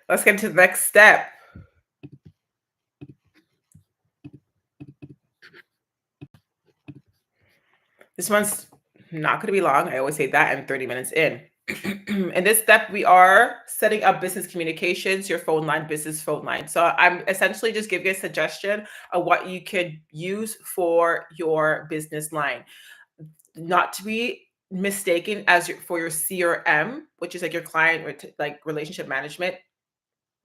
Let's get to the next step. This one's not going to be long. I always say that I'm 30 minutes in. In this step, we are setting up business communications, your phone line, business phone line. So I'm essentially just giving a suggestion of what you could use for your business line. Not to be mistaken as for your CRM, which is like your client like relationship management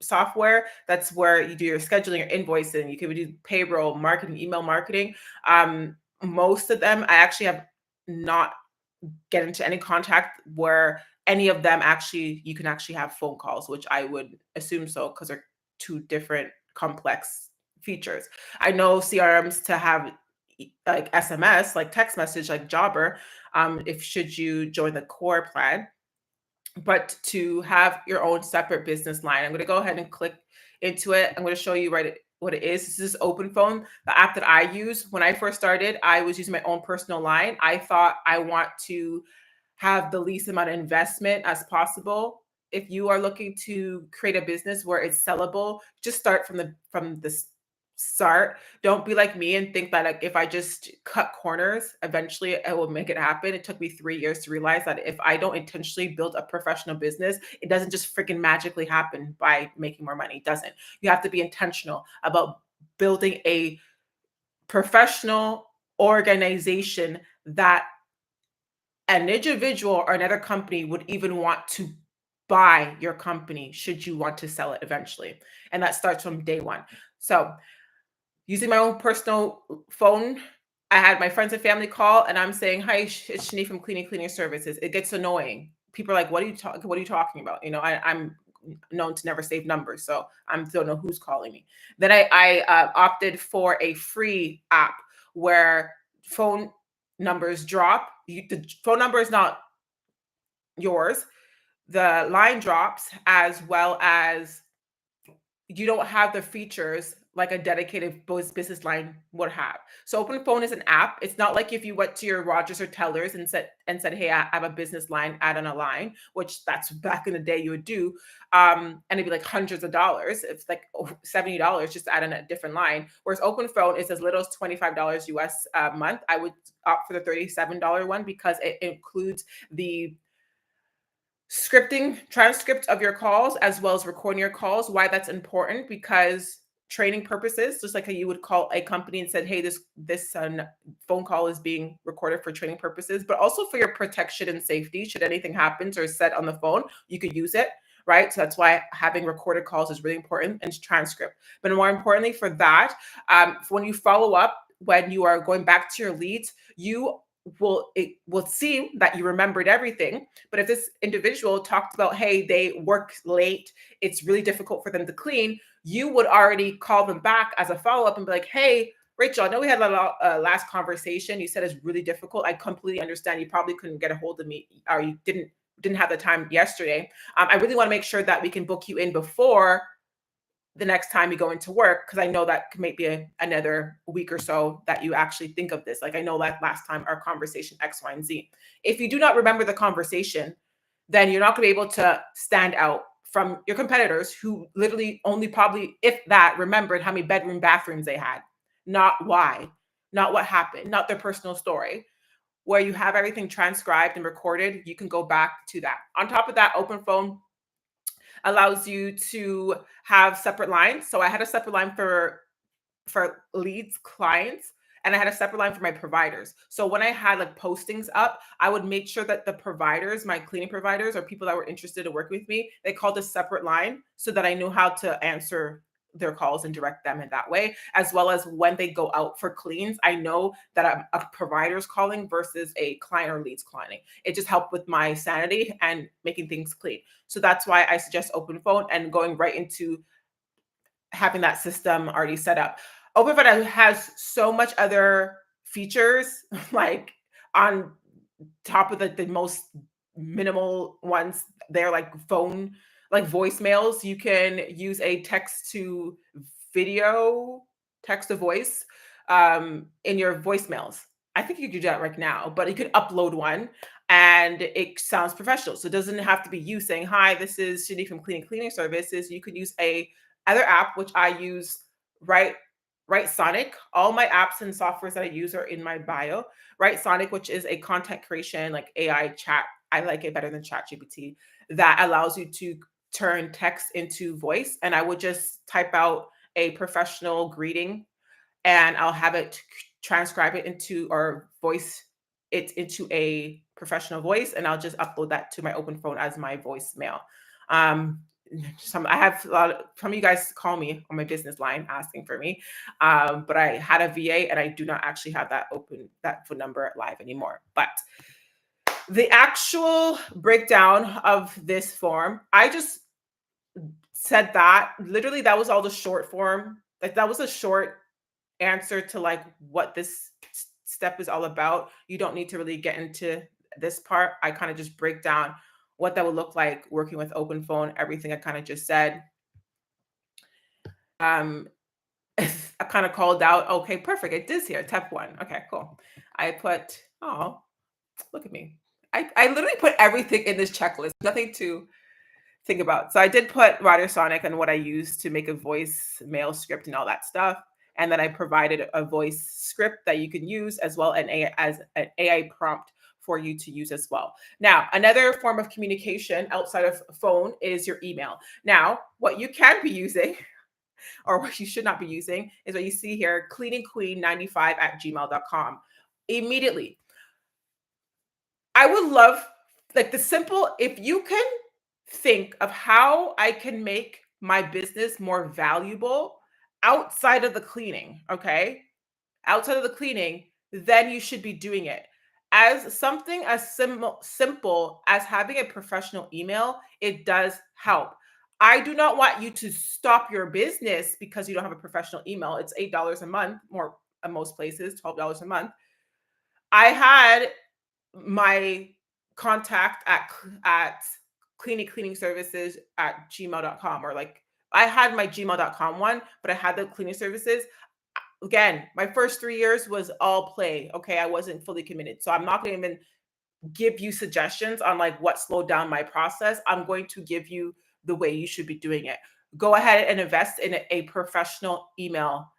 software. That's where you do your scheduling, your invoicing. You can do payroll, marketing, email marketing. Most of them, I actually have not get into any contact where any of them actually you can actually have phone calls, which I would assume so because they're two different complex features. I know CRMs to have like SMS, like text message, like Jobber, if should you join the core plan, but to have your own separate business line. I'm going to go ahead and click into it. I'm going to show you what it is. This is Open Phone, the app that I use. When I first started, I was using my own personal line. I thought I want to have the least amount of investment as possible. If you are looking to create a business where it's sellable, just start from the start. Don't be like me and think that like if I just cut corners, eventually it will make it happen. It took me 3 years to realize that if I don't intentionally build a professional business, it doesn't just freaking magically happen by making more money. It doesn't. You have to be intentional about building a professional organization that an individual or another company would even want to buy your company should you want to sell it eventually. And that starts from day one. So using my own personal phone, I had my friends and family call, and I'm saying, "Hi, it's Shani from Cleaning Services." It gets annoying. People are like, "What are you talking? What are you talking about?" I'm known to never save numbers, so I don't know who's calling me. Then I opted for a free app where phone numbers drop. The phone number is not yours. The line drops, as well as you don't have the features like a dedicated business line would have. So Open Phone is an app. It's not like if you went to your Rogers or Tellers and said, "Hey, I have a business line, add on a line," which that's back in the day you would do, and it'd be like hundreds of dollars. It's like $70 just to add on a different line. Whereas Open Phone is as little as $25 US a month. I would opt for the $37 one because it includes the scripting transcript of your calls as well as recording your calls. Why that's important? Because training purposes, just like how you would call a company and said, "Hey, this phone call is being recorded for training purposes," but also for your protection and safety. Should anything happens or is said on the phone, you could use it, right? So that's why having recorded calls is really important, and transcript. But more importantly for that, when you follow up, when you are going back to your leads, it will seem that you remembered everything. But if this individual talked about, hey, they work late, it's really difficult for them to clean, you would already call them back as a follow-up and be like, "Hey, Rachel, I know we had a last conversation. You said it's really difficult. I completely understand. You probably couldn't get a hold of me, or you didn't have the time yesterday. I really want to make sure that we can book you in before the next time you go into work, because I know that could maybe another week or so that you actually think of this. Like I know that last time our conversation X, Y, and Z." If you do not remember the conversation, then you're not going to be able to stand out from your competitors who literally only probably, if that, remembered how many bathrooms they had, not why, not what happened, not their personal story. Where you have everything transcribed and recorded, you can go back to that. On top of that, Open Phone allows you to have separate lines. So I had a separate line for leads, clients, and I had a separate line for my providers. So when I had like postings up, I would make sure that the providers, my cleaning providers, or people that were interested to work with me, they called a separate line so that I knew how to answer their calls and direct them in that way, as well as when they go out for cleans, I know that a provider's calling versus a client or leads calling. It just helped with my sanity and making things clean. So that's why I suggest Open Phone and going right into having that system already set up. Open Phone has so much other features, like on top of the most minimal ones. They're like phone, like voicemails. You can use a text to video, text to voice in your voicemails. I think you could do that right now, but you could upload one. and it sounds professional. So it doesn't have to be you saying, "Hi, this is Shani from Cleaning Services." You could use a other app, which I use, right? Writesonic. All my apps and softwares that I use are in my bio. Writesonic, which is a content creation like AI chat. I like it better than ChatGPT. That allows you to turn text into voice, and I would just type out a professional greeting, and I'll have it transcribe it into or voice it into a professional voice, and I'll just upload that to my open phone as my voicemail. Um, I have a lot of some of you guys call me on my business line asking for me, but I had a VA and I do not actually have that phone number live anymore. But the actual breakdown of this form, I just said that literally that was all the short form. Like that was a short answer to like what this step is all about. You don't need to really get into this part. I kind of just break down what that would look like working with open phone, everything I kind of just said. Um, I kind of called out, okay, perfect. It is here, step one. Okay, cool. I put, oh, look at me. I literally put everything in this checklist, nothing to think about. So I did put Writesonic and what I use to make a voice mail script and all that stuff. And then I provided a voice script that you can use as well as an AI prompt for you to use as well. Now, another form of communication outside of phone is your email. Now, what you can be using or what you should not be using is what you see here, cleaningqueen95@gmail.com. Immediately, I would love like the simple, if you can think of how I can make my business more valuable outside of the cleaning, okay? Outside of the cleaning, then you should be doing it. As something as simple as having a professional email, it does help. I do not want you to stop your business because you don't have a professional email. It's $8 a month, more in most places, $12 a month. I had my contact at cleaning services at gmail.com, or like I had my gmail.com one, but I had the cleaning services. Again, my first 3 years was all play. Okay. I wasn't fully committed. So I'm not going to even give you suggestions on like what slowed down my process. I'm going to give you the way you should be doing it. Go ahead and invest in a professional email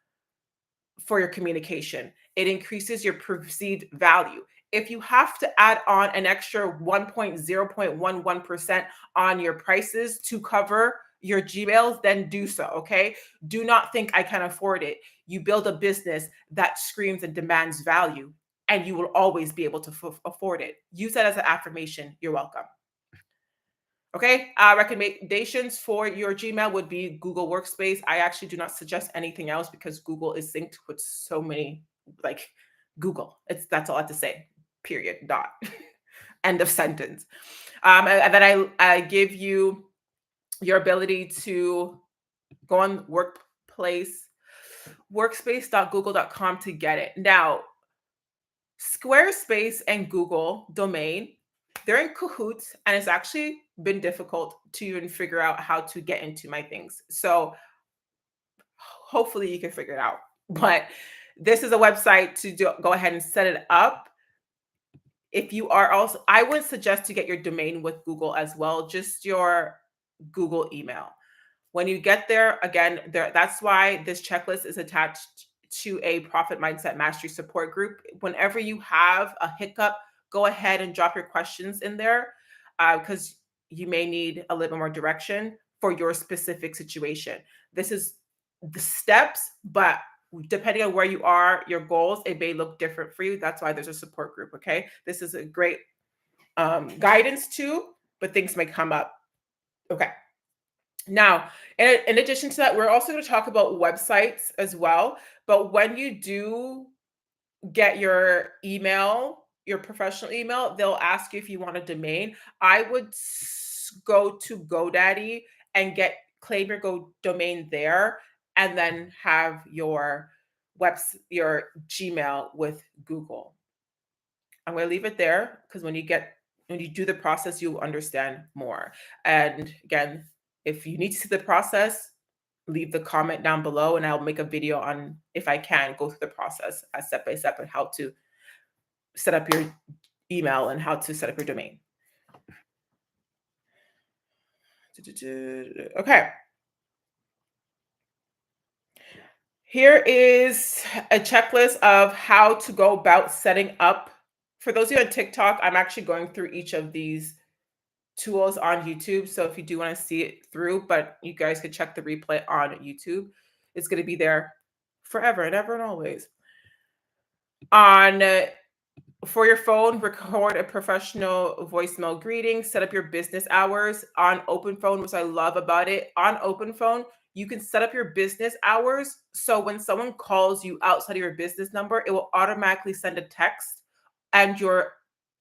for your communication. It increases your perceived value. If you have to add on an extra 1.0.11% on your prices to cover your Gmails, then do so. Okay. Do not think I can afford it. You build a business that screams and demands value, and you will always be able to afford it. Use that as an affirmation. You're welcome. Okay. Recommendations for your Gmail would be Google Workspace. I actually do not suggest anything else because Google is synced with so many, like Google. That's all I have to say. Period. Dot. End of sentence. And then I give you your ability to go on workspace.google.com to get it. Now, Squarespace and Google domain, they're in cahoots, and it's actually been difficult to even figure out how to get into my things. So hopefully you can figure it out. But this is a website to go ahead and set it up. If you are also, I would suggest to get your domain with Google as well, just your Google email. When you get there, again, that's why this checklist is attached to a Profit Mindset Mastery support group. Whenever you have a hiccup, go ahead and drop your questions in there because you may need a little more direction for your specific situation. This is the steps, but depending on where you are, your goals, it may look different for you. That's why there's a support group. Okay. This is a great guidance too, but things may come up. Okay. Now, in addition to that, we're also going to talk about websites as well. But when you do get your email, your professional email, they'll ask you if you want a domain. I would go to GoDaddy and claim your domain there, and then have your Gmail with Google. I'm going to leave it there because when you do the process, you'll understand more. And again, if you need to see the process, leave the comment down below and I'll make a video on, if I can, go through the process as step by step on how to set up your email and how to set up your domain. Okay. Here is a checklist of how to go about setting up. For those of you on TikTok, I'm actually going through each of these tools on YouTube. So if you do want to see it through, but you guys could check the replay on YouTube. It's going to be there forever and ever and always. On For your phone, record a professional voicemail greeting, set up your business hours on open phone, which I love about it. On open phone, you can set up your business hours. So when someone calls you outside of your business number, it will automatically send a text and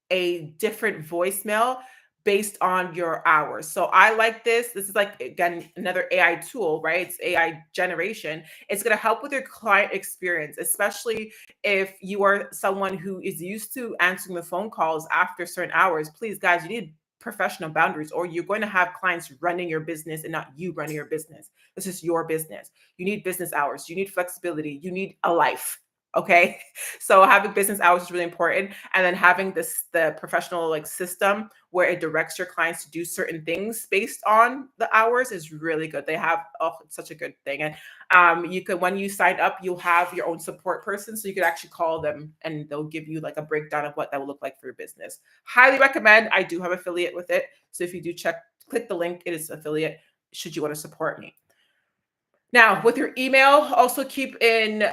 a different voicemail based on your hours. So I like this. This is like, again, another AI tool, right? It's AI generation. It's going to help with your client experience, especially if you are someone who is used to answering the phone calls after certain hours. Please, guys, you need professional boundaries, or you're going to have clients running your business and not you running your business. This is your business. You need business hours. You need flexibility. You need a life. Okay. So having business hours is really important. And then having the professional like system where it directs your clients to do certain things based on the hours is really good. They have, oh, it's such a good thing. And you could, when you sign up, you'll have your own support person. So you could actually call them and they'll give you like a breakdown of what that will look like for your business. Highly recommend. I do have affiliate with it. So if you do click the link, it is affiliate should you want to support me. Now, with your email, also keep in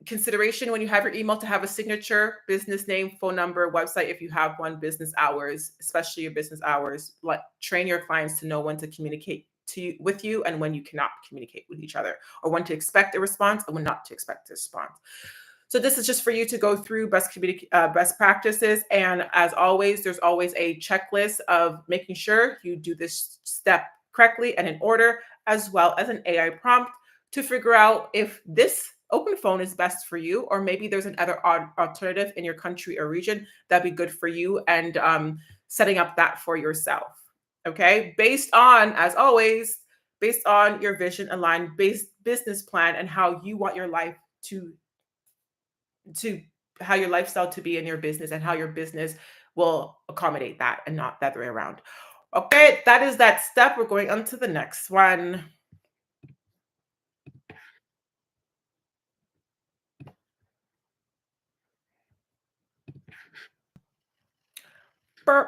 consideration when you have your email to have a signature, business name, phone number, website if you have one, business hours, especially your business hours. Like train your clients to know when to communicate with you and when you cannot communicate with each other, or when to expect a response and when not to expect a response. So this is just for you to go through best practices. And as always, there's always a checklist of making sure you do this step correctly and in order, as well as an AI prompt to figure out if this open phone is best for you, or maybe there's another alternative in your country or region that'd be good for you, and setting up that for yourself. Okay. Based on, as always, based on your vision aligned business plan and how you want your life to how your lifestyle to be in your business and how your business will accommodate that and not the other way around. Okay, that is that step. We're going on to the next one. Burp.